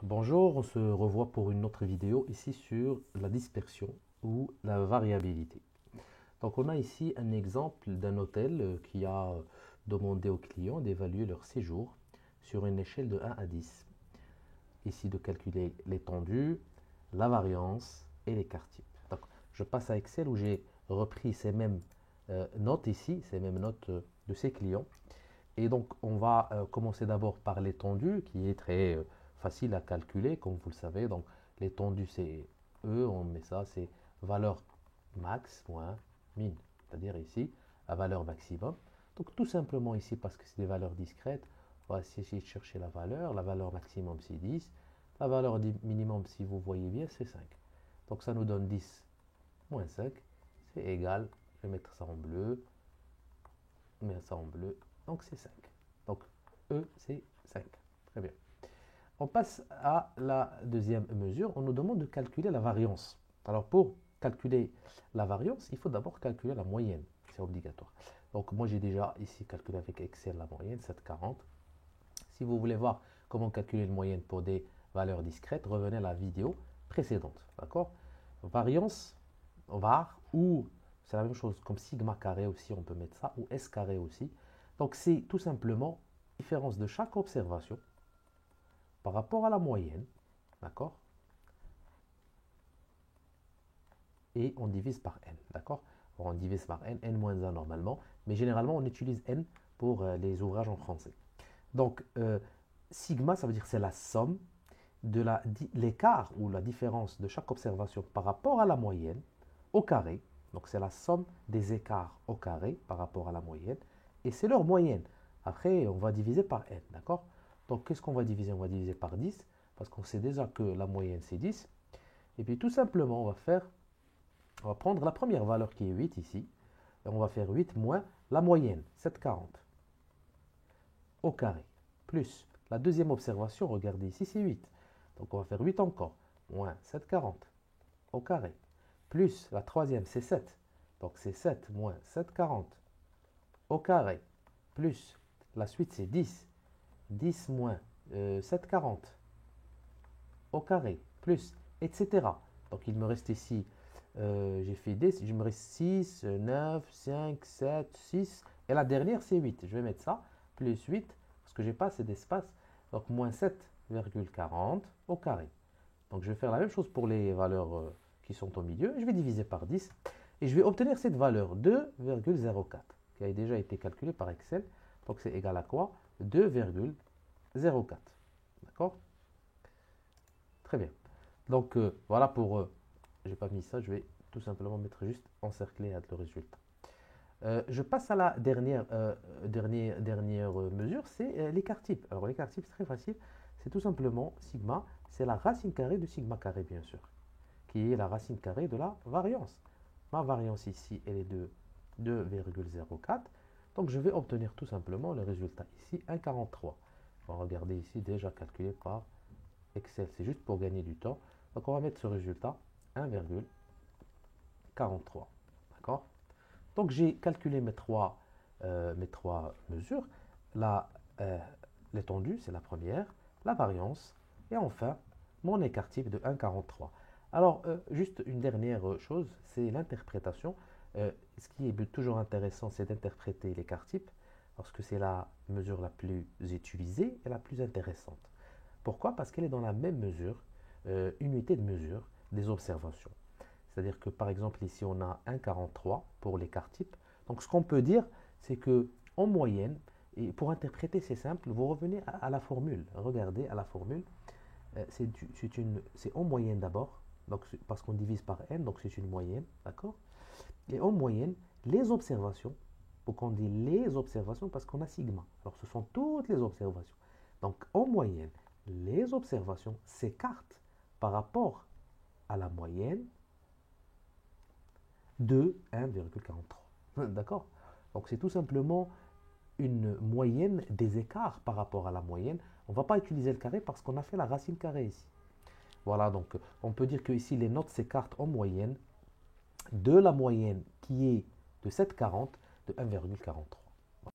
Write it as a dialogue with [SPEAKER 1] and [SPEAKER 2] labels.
[SPEAKER 1] Bonjour, on se revoit pour une autre vidéo ici sur la dispersion ou la variabilité. Donc on a ici un exemple d'un hôtel qui a demandé aux clients d'évaluer leur séjour sur une échelle de 1 à 10. Ici de calculer l'étendue, la variance et l'écart type. Donc je passe à Excel où j'ai repris ces mêmes notes ici, ces mêmes notes de ces clients. Et donc, on va commencer d'abord par l'étendue, qui est très facile à calculer, comme vous le savez. Donc, l'étendue, c'est E, on met ça, c'est valeur max moins min, c'est-à-dire ici, la valeur maximum. Donc, tout simplement ici, parce que c'est des valeurs discrètes, on va essayer de chercher la valeur maximum, c'est 10, la valeur minimum, si vous voyez bien, c'est 5. Donc, ça nous donne 10 moins 5, c'est égal, je vais mettre ça en bleu, met ça en bleu, donc c'est 5. Donc E, c'est 5. Très bien. On passe à la deuxième mesure. On nous demande de calculer la variance. Alors pour calculer la variance, il faut d'abord calculer la moyenne. C'est obligatoire. Donc moi j'ai déjà ici calculé avec Excel la moyenne, 740. Si vous voulez voir comment calculer une moyenne pour des valeurs discrètes, revenez à la vidéo précédente. D'accord? Variance, var, ou c'est la même chose comme sigma carré aussi, on peut mettre ça, ou s carré aussi. Donc c'est tout simplement la différence de chaque observation par rapport à la moyenne, d'accord? Et on divise par n, d'accord? On divise par n, n-1 normalement, mais généralement on utilise n pour les ouvrages en français. Donc sigma, ça veut dire c'est la somme de l'écart ou la différence de chaque observation par rapport à la moyenne au carré. Donc c'est la somme des écarts au carré par rapport à la moyenne. Et c'est leur moyenne. Après, on va diviser par n, d'accord? Donc qu'est-ce qu'on va diviser? On va diviser par 10, parce qu'on sait déjà que la moyenne c'est 10. Et puis tout simplement, on va prendre la première valeur qui est 8 ici. Et on va faire 8 moins la moyenne, 740, au carré. Plus la deuxième observation, regardez ici, c'est 8. Donc on va faire 8 encore, moins 740 au carré. Plus la troisième, c'est 7. Donc c'est 7 moins 740 au carré. Plus la suite, c'est 10. 10 moins 740 au carré. Plus, etc. Donc il me reste ici, j'ai fait 10, il me reste 6, 9, 5, 7, 6. Et la dernière, c'est 8. Je vais mettre ça, plus 8, parce que j'ai pas assez d'espace. Donc moins 7,40 au carré. Donc je vais faire la même chose pour les valeurs qui sont au milieu. Je vais diviser par 10 et je vais obtenir cette valeur 2,04 qui a déjà été calculée par Excel. Donc c'est égal à quoi? 2,04. D'accord? Très bien. Donc voilà pour... j'ai pas mis ça, je vais tout simplement mettre juste encerclé à le résultat. Je passe à la dernière mesure, c'est l'écart type. Alors l'écart type, c'est très facile. C'est tout simplement sigma, c'est la racine carrée de sigma carré, bien sûr, qui est la racine carrée de la variance. Ma variance ici, elle est de 2,04. Donc je vais obtenir tout simplement le résultat ici, 1,43. On va regarder ici, déjà calculé par Excel. C'est juste pour gagner du temps. Donc on va mettre ce résultat, 1,43. D'accord? Donc j'ai calculé mes trois mesures. La, euh, L'étendue, c'est la première, la variance, et enfin mon écart type de 1,43. Alors, juste une dernière chose, c'est l'interprétation. Ce qui est toujours intéressant, c'est d'interpréter l'écart type, parce que c'est la mesure la plus utilisée et la plus intéressante. Pourquoi? Parce qu'elle est dans la même mesure, unité de mesure des observations. C'est-à-dire que par exemple ici on a 1,43 pour l'écart type. Donc ce qu'on peut dire, c'est que en moyenne, et pour interpréter c'est simple, vous revenez à la formule. Regardez à la formule. C'est en moyenne d'abord, donc parce qu'on divise par n, donc c'est une moyenne, d'accord? Et en moyenne, les observations, pourquoi on dit les observations? Parce qu'on a sigma. Alors ce sont toutes les observations. Donc en moyenne, les observations s'écartent par rapport à la moyenne de 1,43. D'accord? Donc c'est tout simplement une moyenne des écarts par rapport à la moyenne. On ne va pas utiliser le carré parce qu'on a fait la racine carrée ici. Voilà, donc on peut dire que ici les notes s'écartent en moyenne de la moyenne qui est de 7,40 de 1,43.